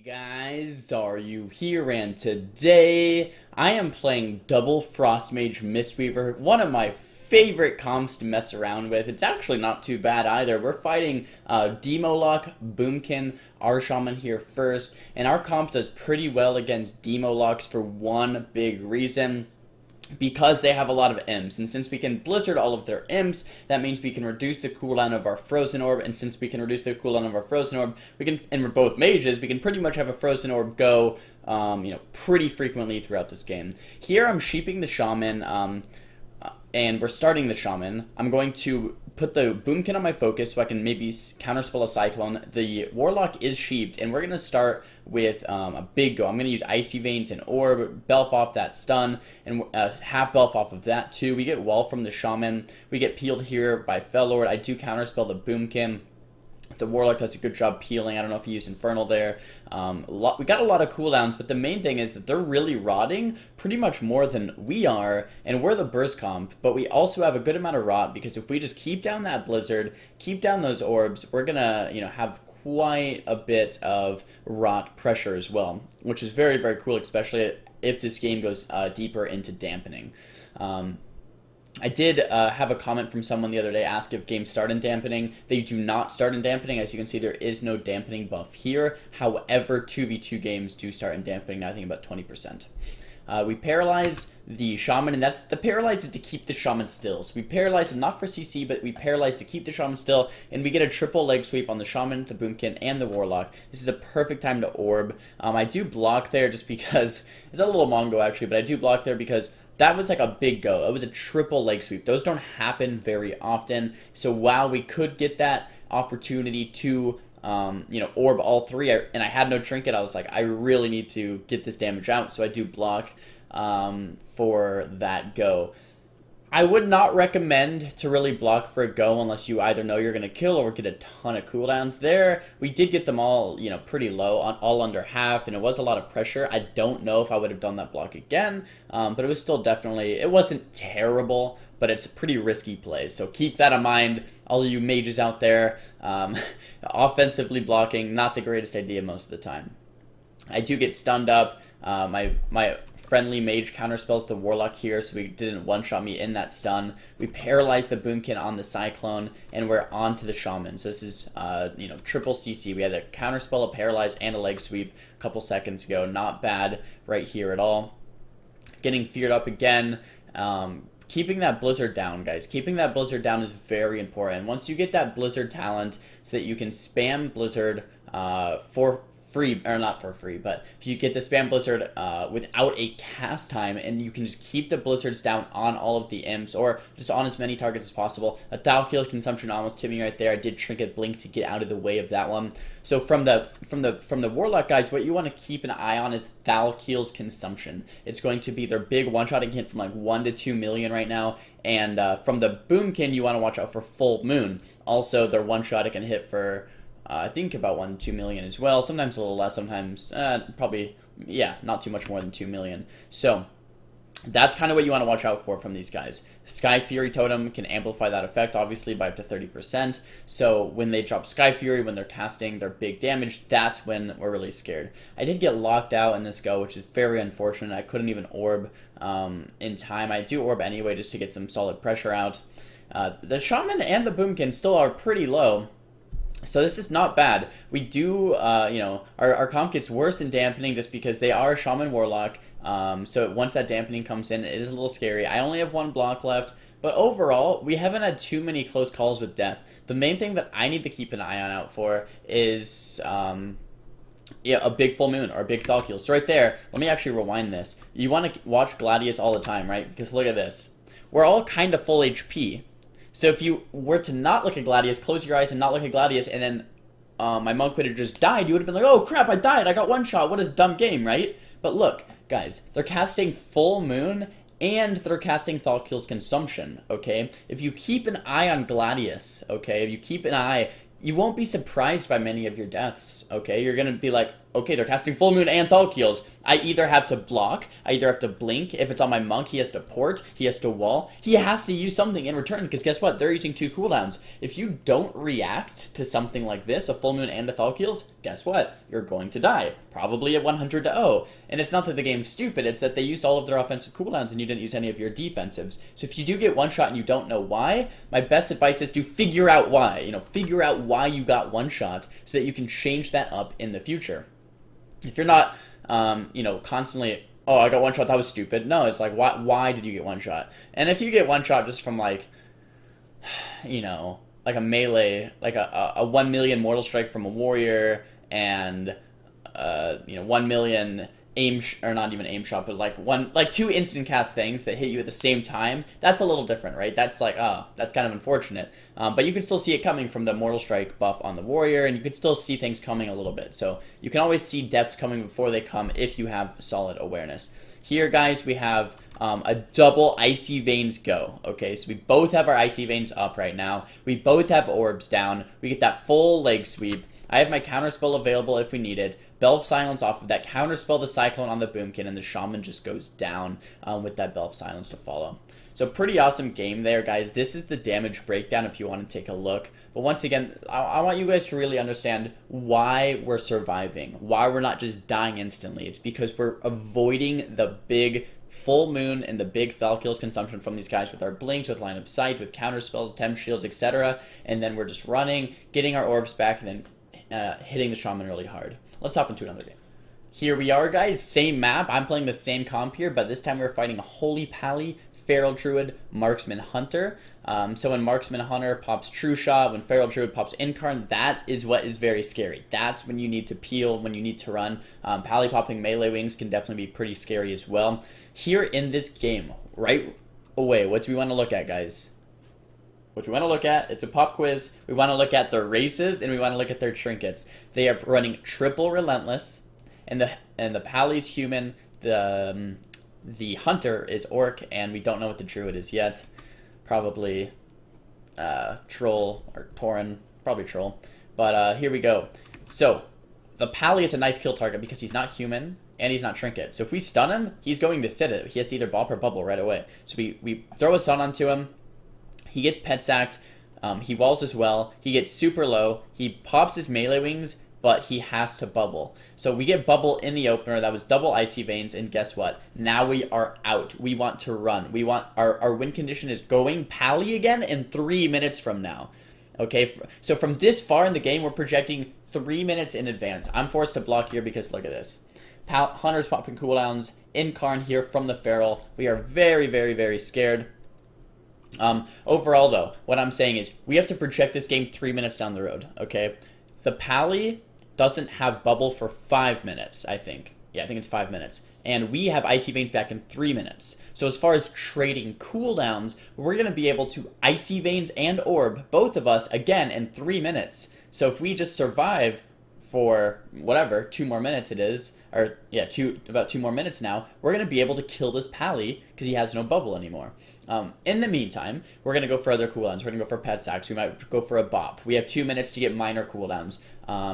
Guys, Xaryu here, and today I am playing double Frost Mage Mistweaver, one of my favorite comps to mess around with. It's actually not too bad either. We're fighting Demolock, Boomkin, our Shaman here first, and our comp does pretty well against Demolocks for one big reason. Because they have a lot of imps, and since we can blizzard all of their imps, that means we can reduce the cooldown of our frozen orb, and since we can reduce the cooldown of our frozen orb, we can, and we're both mages, we can pretty much have a frozen orb go, pretty frequently throughout this game. Here I'm sheeping the Shaman, and we're starting the Shaman. I'm going to put the Boomkin on my focus so I can maybe counterspell a Cyclone. The Warlock is sheeped, and we're going to start with a big go. I'm going to use Icy Veins and Orb, Belf off that stun, and half Belf off of that too. We get Wall from the Shaman. We get peeled here by Fellord. I do counterspell the Boomkin. The Warlock does a good job peeling. I don't know if he used Infernal there. We got a lot of cooldowns, but the main thing is that they're really rotting pretty much more than we are, and we're the burst comp, but we also have a good amount of rot, because if we just keep down that Blizzard, keep down those orbs, we're gonna, have quite a bit of rot pressure as well, which is very, very cool, especially if this game goes deeper into dampening. I did have a comment from someone the other day ask if games start in dampening. They do not start in dampening. As you can see, there is no dampening buff here. However, 2v2 games do start in dampening, I think about 20%. We paralyze the Shaman, and the paralyze is to keep the Shaman still. So we paralyze him not for CC, but we paralyze to keep the Shaman still, and we get a triple leg sweep on the Shaman, the Boomkin, and the Warlock. This is a perfect time to orb. I do block there just because, it's a little Mongo actually, but I do block there because that was like a big go. It was a triple leg sweep. Those don't happen very often. So while we could get that opportunity to, orb all three, and I had no trinket, I was like, I really need to get this damage out. So I do block for that go. I would not recommend to really block for a go unless you either know you're going to kill or get a ton of cooldowns. There, we did get them all, pretty low, all under half, and it was a lot of pressure. I don't know if I would have done that block again, but it was still definitely, it wasn't terrible, but it's a pretty risky play. So keep that in mind, all you mages out there. Offensively blocking, not the greatest idea most of the time. I do get stunned up. My friendly mage counterspells the Warlock here, so he didn't one-shot me in that stun. We paralyzed the Boomkin on the Cyclone, and we're on to the Shaman. So this is, triple CC. We had a counterspell, a paralyze, and a leg sweep a couple seconds ago. Not bad right here at all. Getting feared up again. Keeping that Blizzard down, guys. Keeping that Blizzard down is very important. Once you get that Blizzard talent so that you can spam Blizzard for free, or not for free, but if you get the spam Blizzard without a cast time, and you can just keep the Blizzards down on all of the imps, or just on as many targets as possible. A Thalkiel's consumption almost hit me right there. I did Trinket Blink to get out of the way of that one. So from the Warlock guys, what you want to keep an eye on is Thalkiel's consumption. It's going to be their big one-shotting hit from like 1 to 2 million right now. And from the Boomkin, you want to watch out for Full Moon. Also, their one-shot it can hit for I think about 1 to 2 million as well. Sometimes a little less, sometimes probably, yeah, not too much more than 2 million. So that's kind of what you want to watch out for from these guys. Sky Fury Totem can amplify that effect, obviously, by up to 30%. So when they drop Sky Fury, when they're casting their big damage, that's when we're really scared. I did get locked out in this go, which is very unfortunate. I couldn't even orb in time. I do orb anyway just to get some solid pressure out. The Shaman and the Boomkin still are pretty low. So this is not bad. We do, our comp gets worse in dampening just because they are Shaman Warlock. So once that dampening comes in, it is a little scary. I only have 1 block left, but overall, we haven't had too many close calls with death. The main thing that I need to keep an eye out for is, a big full moon or a big Thalkiel. So right there, let me actually rewind this. You want to watch Gladius all the time, right? Because look at this. We're all kind of full HP. So if you were to not look at Gladius, close your eyes and not look at Gladius, and then my monk would have just died, you would have been like, oh crap, I died, I got one shot, what a dumb game, right? But look, guys, they're casting Full Moon, and they're casting Thalkiel's Consumption, okay? If you keep an eye on Gladius, okay, if you keep an eye, you won't be surprised by many of your deaths, okay? You're going to be like, okay, they're casting Full Moon and Thalkeels. I either have to block, I either have to blink. If it's on my monk, he has to port, he has to wall. He has to use something in return, because guess what? They're using 2 cooldowns. If you don't react to something like this, a Full Moon and a Thalkeels, guess what? You're going to die. Probably at 100-0. And it's not that the game's stupid, it's that they used all of their offensive cooldowns and you didn't use any of your defensives. So if you do get one shot and you don't know why, my best advice is to figure out why. You know, figure out why you got one shot so that you can change that up in the future. If you're not, you know, constantly, oh, I got one shot, that was stupid. No, it's like, why did you get one shot? And if you get one shot just from, like, you know, like a melee, like a 1 million Mortal Strike from a warrior, and, you know, 1 million or not even aim shot, but like 2 instant cast things that hit you at the same time, that's a little different, right? That's like, oh, that's kind of unfortunate. But you can still see it coming from the Mortal Strike buff on the warrior, and you can still see things coming a little bit. So you can always see deaths coming before they come if you have solid awareness. Here, guys, we have a double Icy Veins go. Okay, so we both have our Icy Veins up right now. We both have orbs down. We get that full leg sweep. I have my counterspell available if we need it. Bell of Silence off of that, counterspell the Cyclone on the Boomkin, and the Shaman just goes down with that Bell of Silence to follow. So pretty awesome game there, guys. This is the damage breakdown if you want to take a look. But once again, I want you guys to really understand why we're surviving, why we're not just dying instantly. It's because we're avoiding the big Full Moon and the big Thalkeels consumption from these guys with our blinks, with line of sight, with counterspells, temp shields, etc. And then we're just running, getting our orbs back, and then hitting the Shaman really hard. Let's hop into another game. Here we are, guys. Same map. I'm playing the same comp here, but this time we're fighting a Holy Pally, Feral Druid, Marksman Hunter. So when Marksman Hunter pops True Shot, when Feral Druid pops Incarn, that is what is very scary. That's when you need to peel, when you need to run. Pally popping Melee Wings can definitely be pretty scary as well. Here in this game, right away, what do we want to look at, guys? What we want to look at, it's a pop quiz. We want to look at their races, and we want to look at their trinkets. They are running triple Relentless, and the Pally's human, the Hunter is Orc, and we don't know what the Druid is yet. Probably Troll or Tauren, probably Troll. But here we go. So the Pally is a nice kill target because he's not human and he's not trinket. So if we stun him, he's going to sit it. He has to either bop or bubble right away. So we throw a stun onto him. He gets pet sacked. He walls as well. He gets super low. He pops his Melee Wings, but he has to bubble. So we get bubble in the opener. That was double Icy Veins, and guess what? Now we are out. We want to run. We want our win condition is going Pally again in 3 minutes from now. Okay, so from this far in the game, we're projecting 3 minutes in advance. I'm forced to block here because look at this. Hunter's popping cooldowns. Incarn here from the Feral. We are very, very, very scared. Overall, though, what I'm saying is we have to project this game 3 minutes down the road, okay? The Pally doesn't have bubble for 5 minutes, I think. Yeah, I think it's 5 minutes. And we have Icy Veins back in 3 minutes. So as far as trading cooldowns, we're going to be able to Icy Veins and Orb, both of us, again, in 3 minutes. So if we just survive for, whatever, 2 more minutes it is, or, yeah, about 2 more minutes now, we're going to be able to kill this Pally because he has no bubble anymore. In the meantime, we're going to go for other cooldowns. We're going to go for Pet Sacks. We might go for a Bop. We have 2 minutes to get minor cooldowns.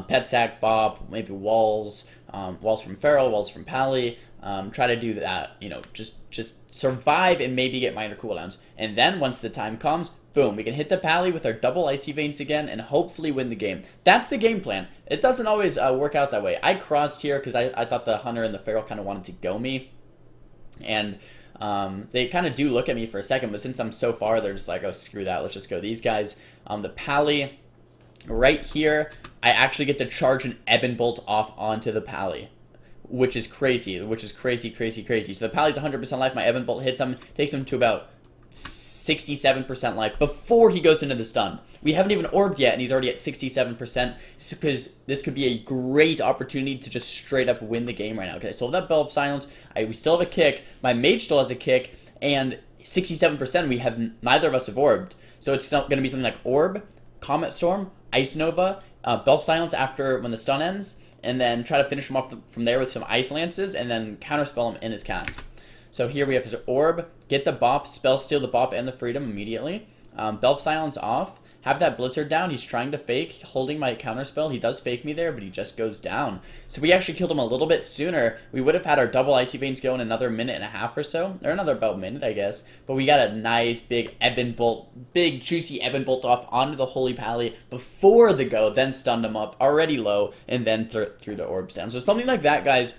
Pet Sack, Bop, maybe Walls, Walls from Feral, Walls from Pally. Try to do that, you know, just survive and maybe get minor cooldowns. And then once the time comes, boom, we can hit the Pally with our double Icy Veins again and hopefully win the game. That's the game plan. It doesn't always work out that way. I crossed here because I thought the Hunter and the Feral kind of wanted to go me. And they kind of do look at me for a second, but since I'm so far, they're just like, oh, screw that, let's just go these guys. The Pally, right here, I actually get to charge an Ebon Bolt off onto the Pally, which is crazy, crazy. So the Pally's 100% life, my Ebon Bolt hits him, takes him to about 67% life before he goes into the stun. We haven't even orbed yet, and he's already at 67%, because this could be a great opportunity to just straight up win the game right now. Okay, so that Bell of Silence, we still have a kick, my mage still has a kick, and 67% we have, neither of us have orbed. So it's going to be something like Orb, Comet Storm, Ice Nova, Bell of Silence after when the stun ends, and then try to finish him off from there with some Ice Lances, and then counterspell him in his cast. So here we have his Orb, get the Bop, Spell Steal the Bop and the Freedom immediately. Bell of Silence off. have that Blizzard down. He's trying to fake, holding my counterspell. He does fake me there, but he just goes down. So we actually killed him a little bit sooner. We would have had our double Icy Veins go in another minute and a half or so, or another about minute, I guess. But we got a nice big Ebon Bolt, big juicy Ebon Bolt off onto the Holy Pally before the go, then stunned him up, already low, and then threw the orbs down. So something like that, guys,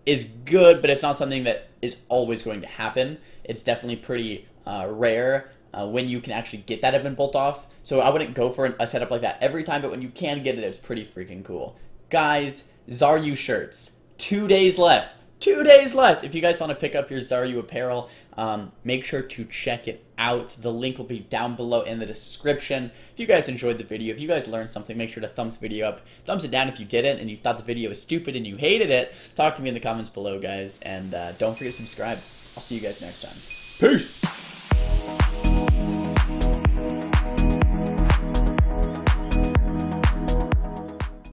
is good, but it's not something that is always going to happen. It's definitely pretty rare when you can actually get that Ebon Bolt off. So I wouldn't go for a setup like that every time, but when you can get it, it's pretty freaking cool. Guys, Xaryu shirts. 2 days left. 2 days left. If you guys want to pick up your Xaryu apparel, make sure to check it out. The link will be down below in the description. If you guys enjoyed the video, if you guys learned something, make sure to thumbs the video up. Thumbs it down if you didn't and you thought the video was stupid and you hated it. Talk to me in the comments below, guys. And don't forget to subscribe. I'll see you guys next time. Peace!